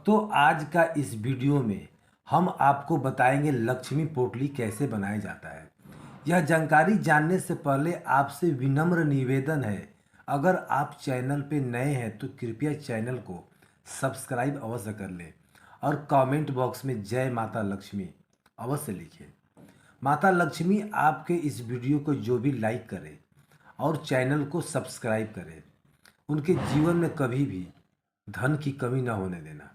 तो आज का इस वीडियो में हम आपको बताएंगे लक्ष्मी पोटली कैसे बनाया जाता है। यह जानकारी जानने से पहले आपसे विनम्र निवेदन है, अगर आप चैनल पे नए हैं तो कृपया चैनल को सब्सक्राइब अवश्य कर लें और कमेंट बॉक्स में जय माता लक्ष्मी अवश्य लिखें। माता लक्ष्मी आपके इस वीडियो को जो भी लाइक करे और चैनल को सब्सक्राइब करे, उनके जीवन में कभी भी धन की कमी न होने देना।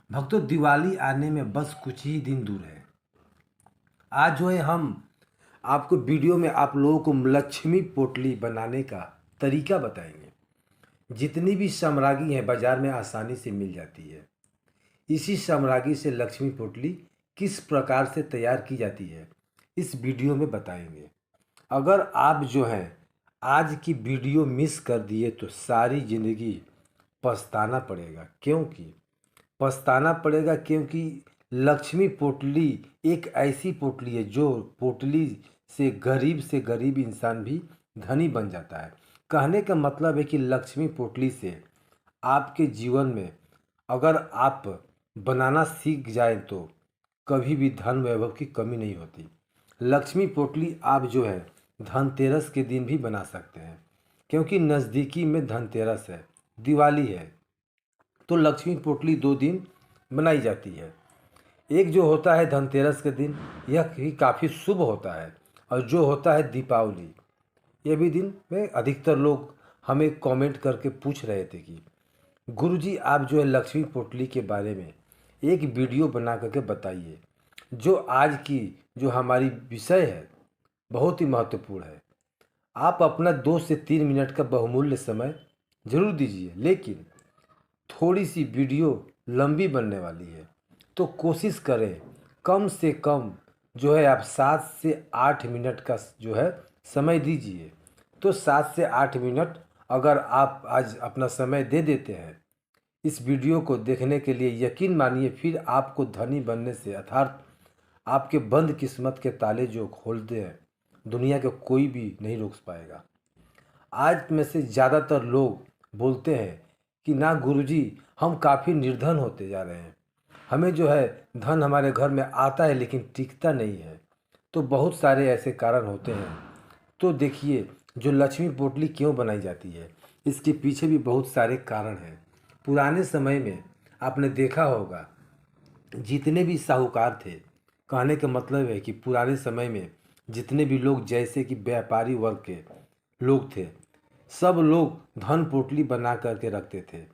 भक्तों, दिवाली आने में बस कुछ ही दिन दूर है। आज जो है हम आपको वीडियो में आप लोगों को लक्ष्मी पोटली बनाने का तरीका बताएंगे। जितनी भी सामग्री है बाजार में आसानी से मिल जाती है। इसी सामग्री से लक्ष्मी पोटली किस प्रकार से तैयार की जाती है इस वीडियो में बताएंगे। अगर आप जो है आज की वीडियो मिस कर दिए तो सारी ज़िंदगी पछताना पड़ेगा। क्योंकि लक्ष्मी पोटली एक ऐसी पोटली है जो पोटली से गरीब इंसान भी धनी बन जाता है। कहने का मतलब है कि लक्ष्मी पोटली से आपके जीवन में अगर आप बनाना सीख जाए तो कभी भी धन वैभव की कमी नहीं होती। लक्ष्मी पोटली आप जो है धनतेरस के दिन भी बना सकते हैं, क्योंकि नज़दीकी में धनतेरस है, दिवाली है, तो लक्ष्मी पोटली 2 दिन बनाई जाती है। एक जो होता है धनतेरस के दिन, यह भी काफ़ी शुभ होता है, और जो होता है दीपावली, यह भी दिन में अधिकतर लोग हमें कमेंट करके पूछ रहे थे कि गुरुजी आप जो है लक्ष्मी पोटली के बारे में एक वीडियो बना करके बताइए। जो आज की जो हमारी विषय है बहुत ही महत्वपूर्ण है। आप अपना 2 से 3 मिनट का बहुमूल्य समय जरूर दीजिए, लेकिन थोड़ी सी वीडियो लंबी बनने वाली है, तो कोशिश करें कम से कम जो है आप 7 से 8 मिनट का जो है समय दीजिए। तो 7 से 8 मिनट अगर आप आज अपना समय दे देते हैं इस वीडियो को देखने के लिए, यकीन मानिए फिर आपको धनी बनने से अर्थात आपके बंद किस्मत के ताले जो खोलते हैं दुनिया के कोई भी नहीं रोक पाएगा। आज में से ज़्यादातर लोग बोलते हैं कि ना गुरुजी हम काफ़ी निर्धन होते जा रहे हैं, हमें जो है धन हमारे घर में आता है लेकिन टिकता नहीं है। तो बहुत सारे ऐसे कारण होते हैं। तो देखिए जो लक्ष्मी पोटली क्यों बनाई जाती है, इसके पीछे भी बहुत सारे कारण हैं। पुराने समय में आपने देखा होगा जितने भी साहूकार थे, कहने का मतलब है कि पुराने समय में जितने भी लोग जैसे कि व्यापारी वर्ग के लोग थे, सब लोग धन पोटली बना करके रखते थे।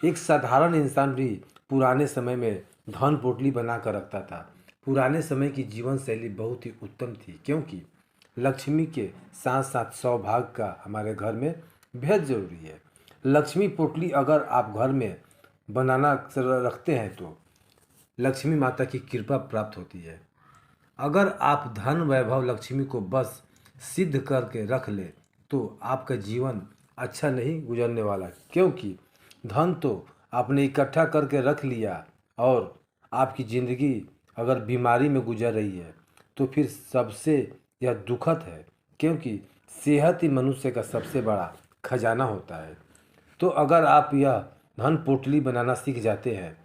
एक साधारण इंसान भी पुराने समय में धन पोटली बना कर रखता था। पुराने समय की जीवन शैली बहुत ही उत्तम थी, क्योंकि लक्ष्मी के साथ साथ सौभाग्य का हमारे घर में बेहद ज़रूरी है। लक्ष्मी पोटली अगर आप घर में बनाना रखते हैं तो लक्ष्मी माता की कृपा प्राप्त होती है। अगर आप धन वैभव लक्ष्मी को बस सिद्ध करके रख ले तो आपका जीवन अच्छा नहीं गुजरने वाला, क्योंकि धन तो आपने इकट्ठा करके रख लिया और आपकी ज़िंदगी अगर बीमारी में गुजर रही है तो फिर सबसे यह दुखद है, क्योंकि सेहत ही मनुष्य का सबसे बड़ा खजाना होता है। तो अगर आप यह धन पोटली बनाना सीख जाते हैं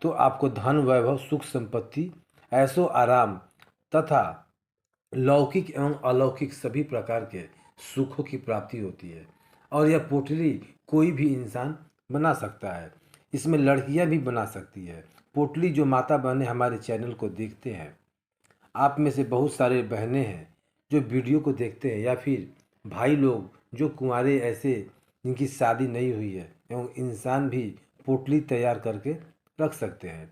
तो आपको धन वैभव सुख संपत्ति ऐशो आराम तथा लौकिक एवं अलौकिक सभी प्रकार के सुखों की प्राप्ति होती है। और यह पोटली कोई भी इंसान बना सकता है, इसमें लड़कियां भी बना सकती है। पोटली जो माता बहनें हमारे चैनल को देखते हैं, आप में से बहुत सारे बहनें हैं जो वीडियो को देखते हैं, या फिर भाई लोग जो कुंवारे ऐसे जिनकी शादी नहीं हुई है, एवं इंसान भी पोटली तैयार करके रख सकते हैं।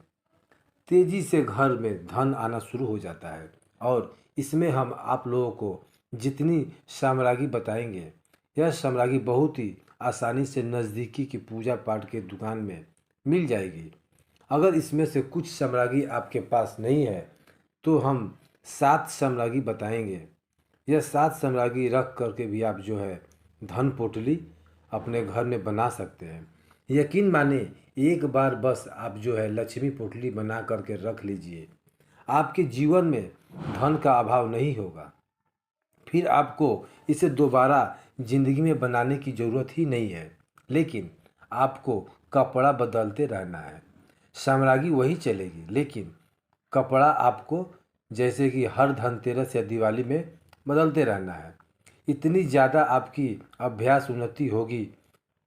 तेज़ी से घर में धन आना शुरू हो जाता है। और इसमें हम आप लोगों को जितनी सामग्री बताएंगे, यह सामग्री बहुत ही आसानी से नज़दीकी की पूजा पाठ के दुकान में मिल जाएगी। अगर इसमें से कुछ सामग्री आपके पास नहीं है तो हम 7 सामग्री बताएंगे। यह 7 सामग्री रख करके भी आप जो है धन पोटली अपने घर में बना सकते हैं। यकीन माने एक बार बस आप जो है लक्ष्मी पोटली बना करके रख लीजिए, आपके जीवन में धन का अभाव नहीं होगा। फिर आपको इसे दोबारा ज़िंदगी में बनाने की ज़रूरत ही नहीं है, लेकिन आपको कपड़ा बदलते रहना है। साम्राज्ञी वही चलेगी, लेकिन कपड़ा आपको जैसे कि हर धनतेरस या दिवाली में बदलते रहना है। इतनी ज़्यादा आपकी अभ्यास उन्नति होगी,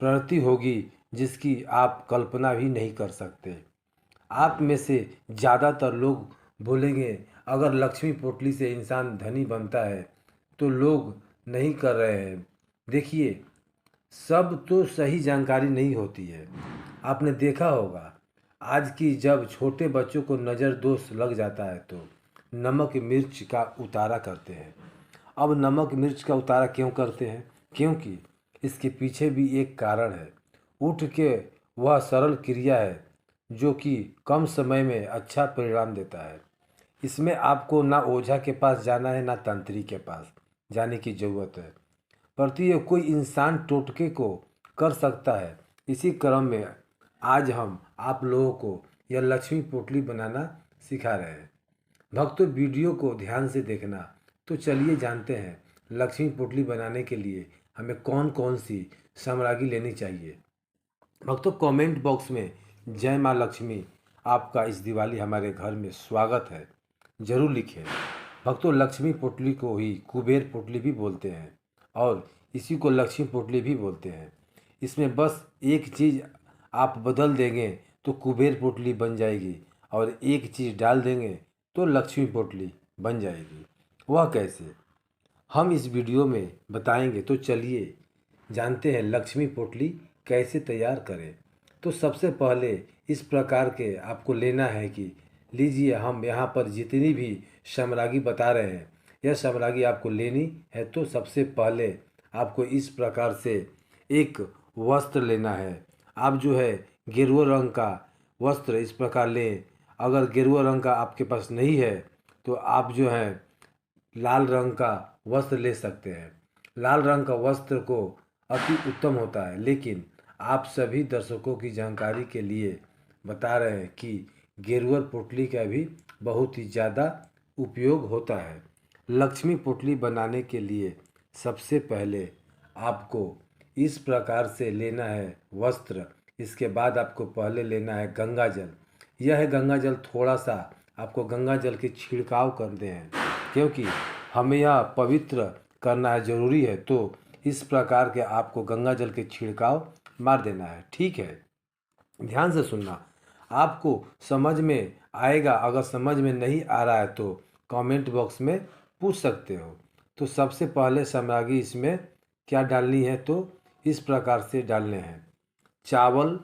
प्रगति होगी, जिसकी आप कल्पना भी नहीं कर सकते। आप में से ज़्यादातर लोग बोलेंगे अगर लक्ष्मी पोटली से इंसान धनी बनता है तो लोग नहीं कर रहे हैं। देखिए, सब तो सही जानकारी नहीं होती है। आपने देखा होगा आज की जब छोटे बच्चों को नज़र दोष लग जाता है तो नमक मिर्च का उतारा करते हैं। अब नमक मिर्च का उतारा क्यों करते हैं? क्योंकि इसके पीछे भी एक कारण है। उठ के वह सरल क्रिया है जो कि कम समय में अच्छा परिणाम देता है। इसमें आपको ना ओझा के पास जाना है, ना तांत्रिक के पास जाने की ज़रूरत है। प्रति कोई इंसान टोटके को कर सकता है। इसी क्रम में आज हम आप लोगों को यह लक्ष्मी पोटली बनाना सिखा रहे हैं। भक्तों, वीडियो को ध्यान से देखना। तो चलिए जानते हैं लक्ष्मी पोटली बनाने के लिए हमें कौन कौन सी सामग्री लेनी चाहिए। भक्तों, कमेंट बॉक्स में जय माँ लक्ष्मी, आपका इस दिवाली हमारे घर में स्वागत है जरूर लिखें। भक्तों, लक्ष्मी पोटली को ही कुबेर पोटली भी बोलते हैं और इसी को लक्ष्मी पोटली भी बोलते हैं। इसमें बस एक चीज़ आप बदल देंगे तो कुबेर पोटली बन जाएगी और एक चीज़ डाल देंगे तो लक्ष्मी पोटली बन जाएगी। वह कैसे, हम इस वीडियो में बताएंगे। तो चलिए जानते हैं लक्ष्मी पोटली कैसे तैयार करें। तो सबसे पहले इस प्रकार के आपको लेना है कि लीजिए, हम यहाँ पर जितनी भी सामग्री बता रहे हैं यह सामग्री आपको लेनी है। तो सबसे पहले आपको इस प्रकार से एक वस्त्र लेना है। आप जो है गेरुआ रंग का वस्त्र इस प्रकार लें। अगर गेरुआ रंग का आपके पास नहीं है तो आप जो है लाल रंग का वस्त्र ले सकते हैं। लाल रंग का वस्त्र को अति उत्तम होता है, लेकिन आप सभी दर्शकों की जानकारी के लिए बता रहे हैं कि गेरुआ पोटली का भी बहुत ही ज़्यादा उपयोग होता है। लक्ष्मी पोटली बनाने के लिए सबसे पहले आपको इस प्रकार से लेना है वस्त्र। इसके बाद आपको पहले लेना है गंगा जल। यह है गंगा जल, थोड़ा सा आपको गंगा जल की छिड़काव करते हैं क्योंकि हमें यह पवित्र करना है, ज़रूरी है। तो इस प्रकार के आपको गंगा जल के छिड़काव मार देना है। ठीक है, ध्यान से सुनना, आपको समझ में आएगा। अगर समझ में नहीं आ रहा है तो कमेंट बॉक्स में पूछ सकते हो। तो सबसे पहले सामग्री इसमें क्या डालनी है, तो इस प्रकार से डालने हैं। चावल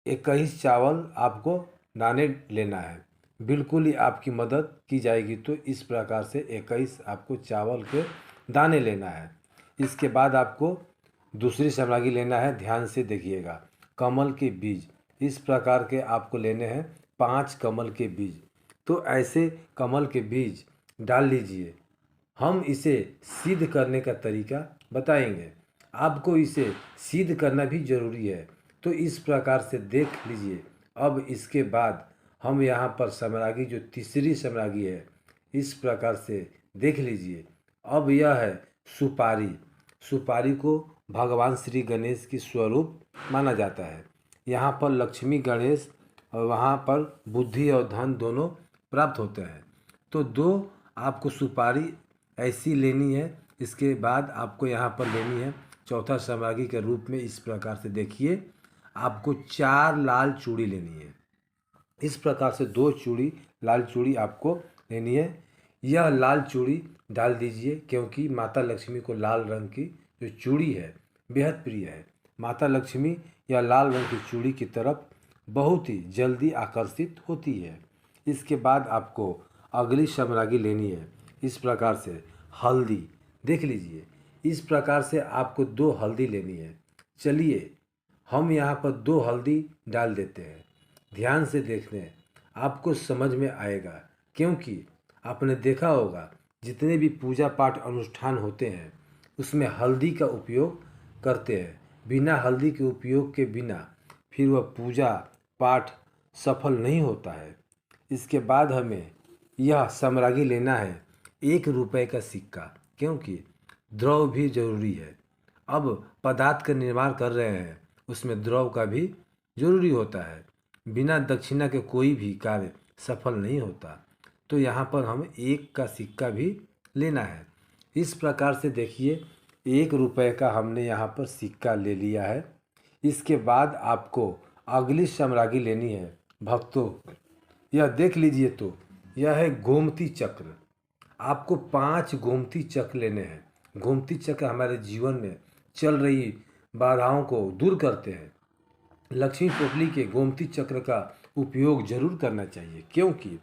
21 चावल आपको दाने लेना है। बिल्कुल ही आपकी मदद की जाएगी। तो इस प्रकार से 21 आपको चावल के दाने लेना है। इसके बाद आपको दूसरी सामग्री लेना है। ध्यान से देखिएगा, कमल के बीज इस प्रकार के आपको लेने हैं। 5 कमल के बीज। तो ऐसे कमल के बीज डाल लीजिए। हम इसे सिद्ध करने का तरीका बताएंगे। आपको इसे सिद्ध करना भी ज़रूरी है। तो इस प्रकार से देख लीजिए। अब इसके बाद हम यहाँ पर सामग्री जो तीसरी सामग्री है इस प्रकार से देख लीजिए। अब यह है सुपारी। सुपारी को भगवान श्री गणेश की स्वरूप माना जाता है। यहाँ पर लक्ष्मी गणेश और वहाँ पर बुद्धि और धन दोनों प्राप्त होते हैं। तो 2 आपको सुपारी ऐसी लेनी है। इसके बाद आपको यहाँ पर लेनी है चौथा सामग्री के रूप में। इस प्रकार से देखिए, आपको 4 लाल चूड़ी लेनी है। इस प्रकार से 2 चूड़ी लाल चूड़ी आपको लेनी है। यह लाल चूड़ी डाल दीजिए क्योंकि माता लक्ष्मी को लाल रंग की जो चूड़ी है बेहद प्रिय है। माता लक्ष्मी यह लाल रंग की चूड़ी की तरफ बहुत ही जल्दी आकर्षित होती है। इसके बाद आपको अगली सामग्री लेनी है। इस प्रकार से हल्दी देख लीजिए। इस प्रकार से आपको 2 हल्दी लेनी है। चलिए हम यहाँ पर 2 हल्दी डाल देते हैं। ध्यान से देखते हैं, आपको समझ में आएगा। क्योंकि आपने देखा होगा जितने भी पूजा पाठ अनुष्ठान होते हैं उसमें हल्दी का उपयोग करते हैं। बिना हल्दी के उपयोग के बिना फिर वह पूजा पाठ सफल नहीं होता है। इसके बाद हमें यह सामग्री लेना है 1 रुपये का सिक्का, क्योंकि द्रव भी जरूरी है। अब पदार्थ का निर्माण कर रहे हैं उसमें द्रव का भी जरूरी होता है। बिना दक्षिणा के कोई भी कार्य सफल नहीं होता। तो यहाँ पर हमें 1 का सिक्का भी लेना है। इस प्रकार से देखिए 1 रुपये का हमने यहाँ पर सिक्का ले लिया है। इसके बाद आपको अगली सामग्री लेनी है भक्तों। यह देख लीजिए, तो यह है गोमती चक्र। आपको 5 गोमती चक्र लेने हैं। गोमती चक्र हमारे जीवन में चल रही बाधाओं को दूर करते हैं। लक्ष्मी पोटली के गोमती चक्र का उपयोग जरूर करना चाहिए, क्योंकि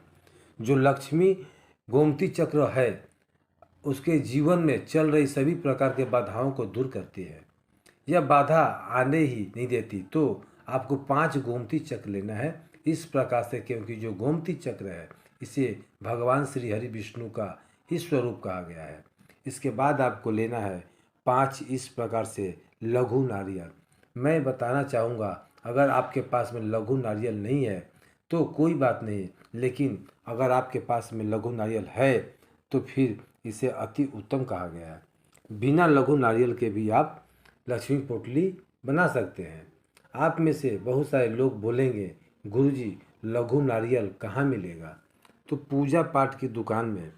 जो लक्ष्मी गोमती चक्र है उसके जीवन में चल रही सभी प्रकार के बाधाओं को दूर करती है। यह बाधा आने ही नहीं देती। तो आपको 5 गोमती चक्र लेना है इस प्रकार से, क्योंकि जो गोमती चक्र है इसे भगवान श्री हरि विष्णु का ही स्वरूप कहा गया है। इसके बाद आपको लेना है 5 इस प्रकार से लघु नारियल। मैं बताना चाहूँगा, अगर आपके पास में लघु नारियल नहीं है तो कोई बात नहीं, लेकिन अगर आपके पास में लघु नारियल है तो फिर इसे अति उत्तम कहा गया है। बिना लघु नारियल के भी आप लक्ष्मी पोटली बना सकते हैं। आप में से बहुत सारे लोग बोलेंगे, गुरुजी लघु नारियल कहाँ मिलेगा? तो पूजा पाठ की दुकान में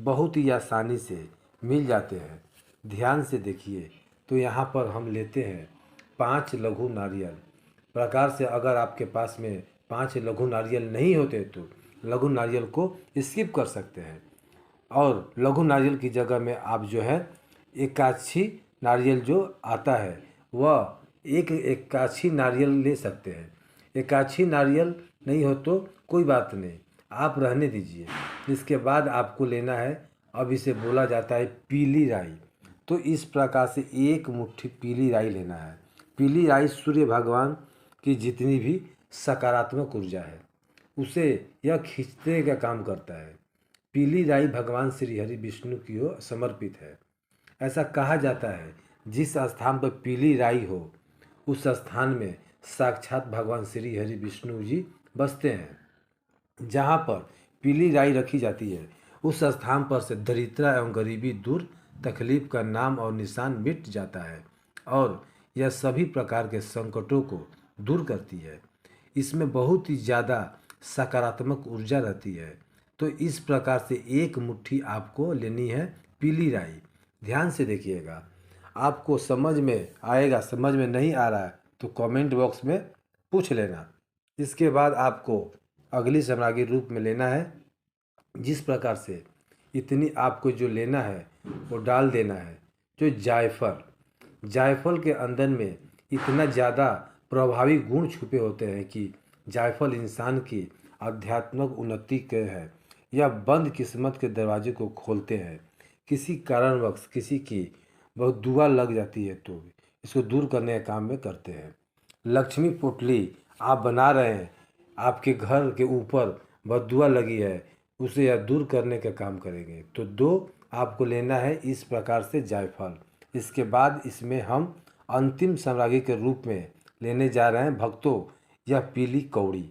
बहुत ही आसानी से मिल जाते हैं। ध्यान से देखिए, तो यहाँ पर हम लेते हैं 5 लघु नारियल। प्रकार से अगर आपके पास में 5 लघु नारियल नहीं होते तो लघु नारियल को स्किप कर सकते हैं, और लघु नारियल की जगह में आप जो है एकाछी नारियल जो आता है वह एक एकाछी नारियल ले सकते हैं। एकाछी नारियल नहीं हो तो कोई बात नहीं, आप रहने दीजिए। इसके बाद आपको लेना है, अब इसे बोला जाता है पीली राई। तो इस प्रकार से 1 मुट्ठी पीली राई लेना है। पीली राई सूर्य भगवान की जितनी भी सकारात्मक ऊर्जा है उसे यह खींचने का काम करता है। पीली राई भगवान श्री हरि विष्णु की ओर समर्पित है। ऐसा कहा जाता है जिस स्थान पर पीली राई हो उस स्थान में साक्षात भगवान श्री हरि विष्णु जी बसते हैं। जहाँ पर पीली राई रखी जाती है उस स्थान पर से दरिद्रता एवं गरीबी दूर, तकलीफ का नाम और निशान मिट जाता है, और यह सभी प्रकार के संकटों को दूर करती है। इसमें बहुत ही ज़्यादा सकारात्मक ऊर्जा रहती है। तो इस प्रकार से 1 मुट्ठी आपको लेनी है पीली राई। ध्यान से देखिएगा, आपको समझ में आएगा। समझ में नहीं आ रहा है तो कमेंट बॉक्स में पूछ लेना। इसके बाद आपको अगली सामग्री रूप में लेना है। जिस प्रकार से इतनी आपको जो लेना है वो डाल देना है। जो जायफल के अंदर में इतना ज़्यादा प्रभावी गुण छुपे होते हैं कि जायफल इंसान की आध्यात्मिक उन्नति के है या बंद किस्मत के दरवाजे को खोलते हैं। किसी कारणवश किसी की बहुत दुआ लग जाती है तो इसको दूर करने का काम में करते हैं। लक्ष्मी पोटली आप बना रहे हैं, आपके घर के ऊपर बददुआ लगी है, उसे यह दूर करने का काम करेंगे। तो 2 आपको लेना है इस प्रकार से जायफल। इसके बाद इसमें हम अंतिम सामग्री के रूप में लेने जा रहे हैं भक्तों यह पीली कौड़ी।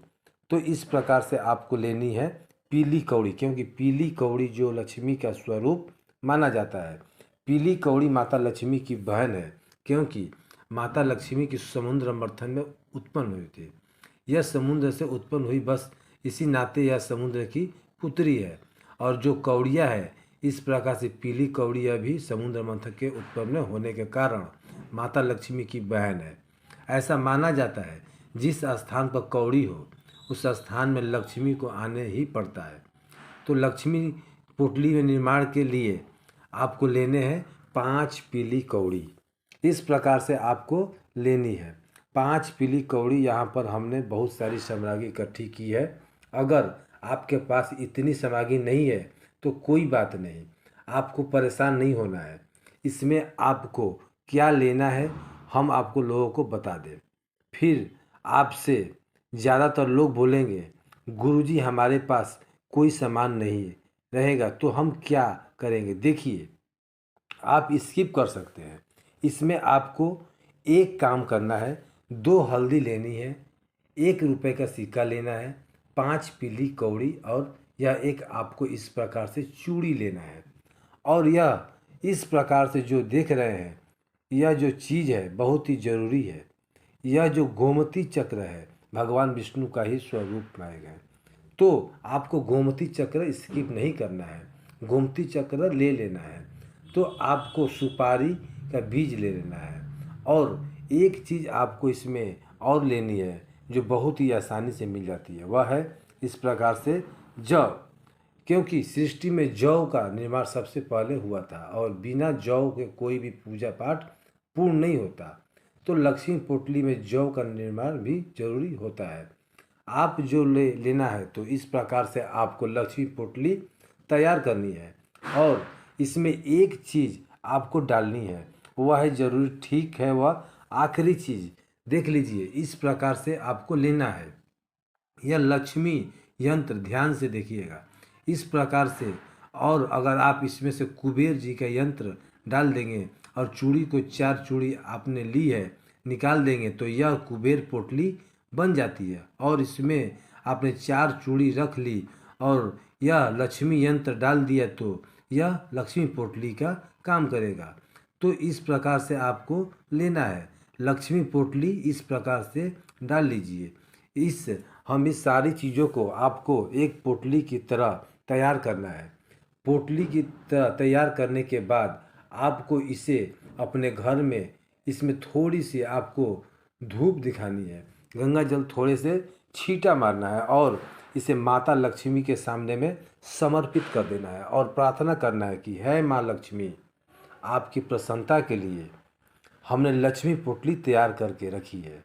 तो इस प्रकार से आपको लेनी है पीली कौड़ी, क्योंकि पीली कौड़ी जो लक्ष्मी का स्वरूप माना जाता है। पीली कौड़ी माता लक्ष्मी की बहन है, क्योंकि माता लक्ष्मी की समुद्र मंथन में उत्पन्न हुई थी। यह समुद्र से उत्पन्न हुई, बस इसी नाते यह समुद्र की पुत्री है। और जो कौड़िया है इस प्रकार से पीली कौड़िया भी समुद्र मंथन के उत्पन्न होने के कारण माता लक्ष्मी की बहन है। ऐसा माना जाता है जिस स्थान पर कौड़ी हो उस स्थान में लक्ष्मी को आने ही पड़ता है। तो लक्ष्मी पोटली में निर्माण के लिए आपको लेने हैं 5 पीली कौड़ी। इस प्रकार से आपको लेनी है 5 पीली कौड़ी। यहाँ पर हमने बहुत सारी सामग्री इकट्ठी की है। अगर आपके पास इतनी सामग्री नहीं है तो कोई बात नहीं, आपको परेशान नहीं होना है। इसमें आपको क्या लेना है हम आपको लोगों को बता दें। फिर आपसे ज़्यादातर लोग बोलेंगे गुरुजी हमारे पास कोई सामान नहीं रहेगा तो हम क्या करेंगे। देखिए, आप स्किप कर सकते हैं। इसमें आपको एक काम करना है, 2 हल्दी लेनी है, 1 रुपये का सिक्का लेना है, 5 पीली कौड़ी, और यह एक आपको इस प्रकार से चूड़ी लेना है। और यह इस प्रकार से जो देख रहे हैं यह जो चीज़ है बहुत ही ज़रूरी है। यह जो गोमती चक्र है भगवान विष्णु का ही स्वरूप माने गए। तो आपको गोमती चक्र स्किप नहीं करना है, गोमती चक्र ले लेना है। तो आपको सुपारी का बीज ले लेना है, और एक चीज़ आपको इसमें और लेनी है जो बहुत ही आसानी से मिल जाती है, वह है इस प्रकार से जौ। क्योंकि सृष्टि में जौ का निर्माण सबसे पहले हुआ था, और बिना जौ के कोई भी पूजा पाठ पूर्ण नहीं होता। तो लक्ष्मी पोटली में जौ का निर्माण भी जरूरी होता है। आप जो लेना है, तो इस प्रकार से आपको लक्ष्मी पोटली तैयार करनी है, और इसमें एक चीज़ आपको डालनी है, वह है जरूरी, ठीक है, वह आखिरी चीज़ देख लीजिए। इस प्रकार से आपको लेना है यह लक्ष्मी यंत्र, ध्यान से देखिएगा इस प्रकार से। और अगर आप इसमें से कुबेर जी का यंत्र डाल देंगे और चूड़ी को 4 चूड़ी आपने ली है निकाल देंगे, तो यह कुबेर पोटली बन जाती है। और इसमें आपने 4 चूड़ी रख ली और यह लक्ष्मी यंत्र डाल दिया, तो यह लक्ष्मी पोटली का काम करेगा। तो इस प्रकार से आपको लेना है लक्ष्मी पोटली, इस प्रकार से डाल लीजिए। हम इस सारी चीज़ों को आपको एक पोटली की तरह तैयार करना है। पोटली की तरह तैयार करने के बाद आपको इसे अपने घर में, इसमें थोड़ी सी आपको धूप दिखानी है, गंगा जल थोड़े से छींटा मारना है, और इसे माता लक्ष्मी के सामने में समर्पित कर देना है, और प्रार्थना करना है कि है माँ लक्ष्मी, आपकी प्रसन्नता के लिए हमने लक्ष्मी पोटली तैयार करके रखी है।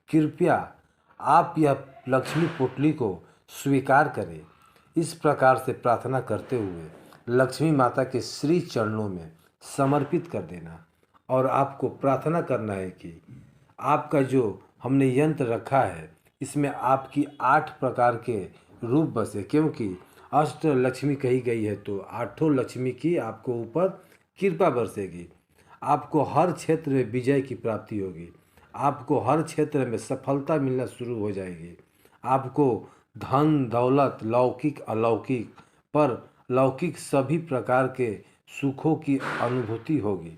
कृपया आप यह लक्ष्मी पोटली को स्वीकार करें। इस प्रकार से प्रार्थना करते हुए लक्ष्मी माता के श्री चरणों में समर्पित कर देना, और आपको प्रार्थना करना है कि आपका जो हमने यंत्र रखा है, इसमें आपकी 8 प्रकार के रूप बसे। क्योंकि अष्ट लक्ष्मी कही गई है, तो 8 लक्ष्मी की आपको ऊपर कृपा बरसेगी। आपको हर क्षेत्र में विजय की प्राप्ति होगी, आपको हर क्षेत्र में सफलता मिलना शुरू हो जाएगी। आपको धन दौलत, लौकिक अलौकिक, पर लौकिक सभी प्रकार के सुखों की अनुभूति होगी,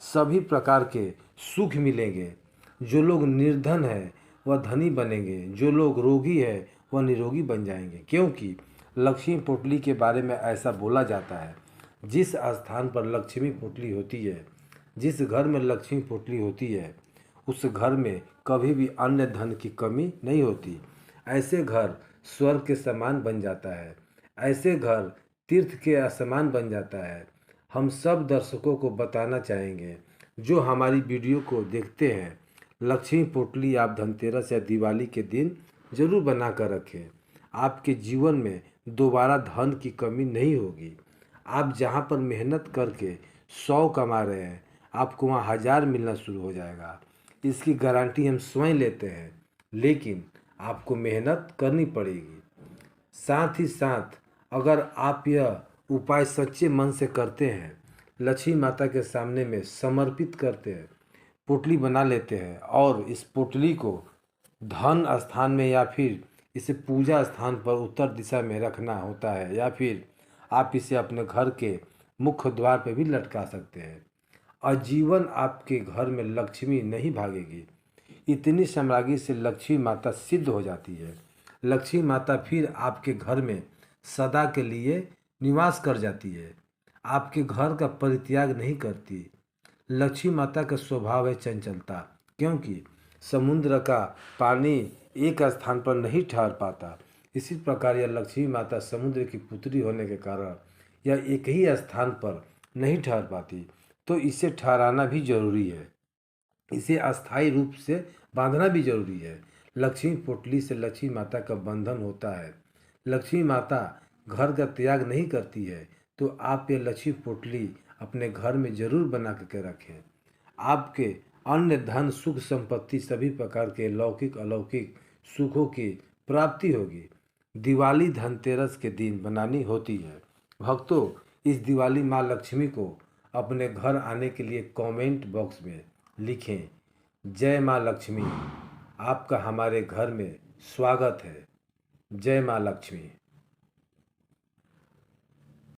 सभी प्रकार के सुख मिलेंगे। जो लोग निर्धन हैं वह धनी बनेंगे, जो लोग रोगी है वह निरोगी बन जाएंगे। क्योंकि लक्ष्मी पोटली के बारे में ऐसा बोला जाता है, जिस स्थान पर लक्ष्मी पोटली होती है, जिस घर में लक्ष्मी पोटली होती है, उस घर में कभी भी अन्य धन की कमी नहीं होती। ऐसे घर स्वर्ग के समान बन जाता है, ऐसे घर तीर्थ के समान बन जाता है। हम सब दर्शकों को बताना चाहेंगे जो हमारी वीडियो को देखते हैं, लक्ष्मी पोटली आप धनतेरस या दिवाली के दिन जरूर बना कर रखें। आपके जीवन में दोबारा धन की कमी नहीं होगी। आप जहाँ पर मेहनत करके 100 कमा रहे हैं, आपको वहाँ 1000 मिलना शुरू हो जाएगा। इसकी गारंटी हम स्वयं लेते हैं, लेकिन आपको मेहनत करनी पड़ेगी। साथ ही साथ अगर आप यह उपाय सच्चे मन से करते हैं, लक्ष्मी माता के सामने में समर्पित करते हैं, पोटली बना लेते हैं, और इस पोटली को धन स्थान में या फिर इसे पूजा स्थान पर उत्तर दिशा में रखना होता है, या फिर आप इसे अपने घर के मुख्य द्वार पर भी लटका सकते हैं। आजीवन आपके घर में लक्ष्मी नहीं भागेगी। इतनी साम्राज्ञी से लक्ष्मी माता सिद्ध हो जाती है। लक्ष्मी माता फिर आपके घर में सदा के लिए निवास कर जाती है, आपके घर का परित्याग नहीं करती। लक्ष्मी माता का स्वभाव है चंचलता, क्योंकि समुद्र का पानी एक स्थान पर नहीं ठहर पाता। इसी प्रकार यह लक्ष्मी माता समुद्र की पुत्री होने के कारण यह एक ही स्थान पर नहीं ठहर पाती, तो इसे ठहराना भी जरूरी है, इसे अस्थायी रूप से बांधना भी जरूरी है। लक्ष्मी पोटली से लक्ष्मी माता का बंधन होता है। लक्ष्मी माता घर का त्याग नहीं करती है, तो आप ये लक्ष्मी पोटली अपने घर में जरूर बना के रखें। आपके अन्य धन सुख संपत्ति सभी प्रकार के लौकिक अलौकिक सुखों की प्राप्ति होगी। दिवाली धनतेरस के दिन बनानी होती है। भक्तों, इस दिवाली माँ लक्ष्मी को अपने घर आने के लिए कमेंट बॉक्स में लिखें, जय माँ लक्ष्मी, आपका हमारे घर में स्वागत है। जय माँ लक्ष्मी।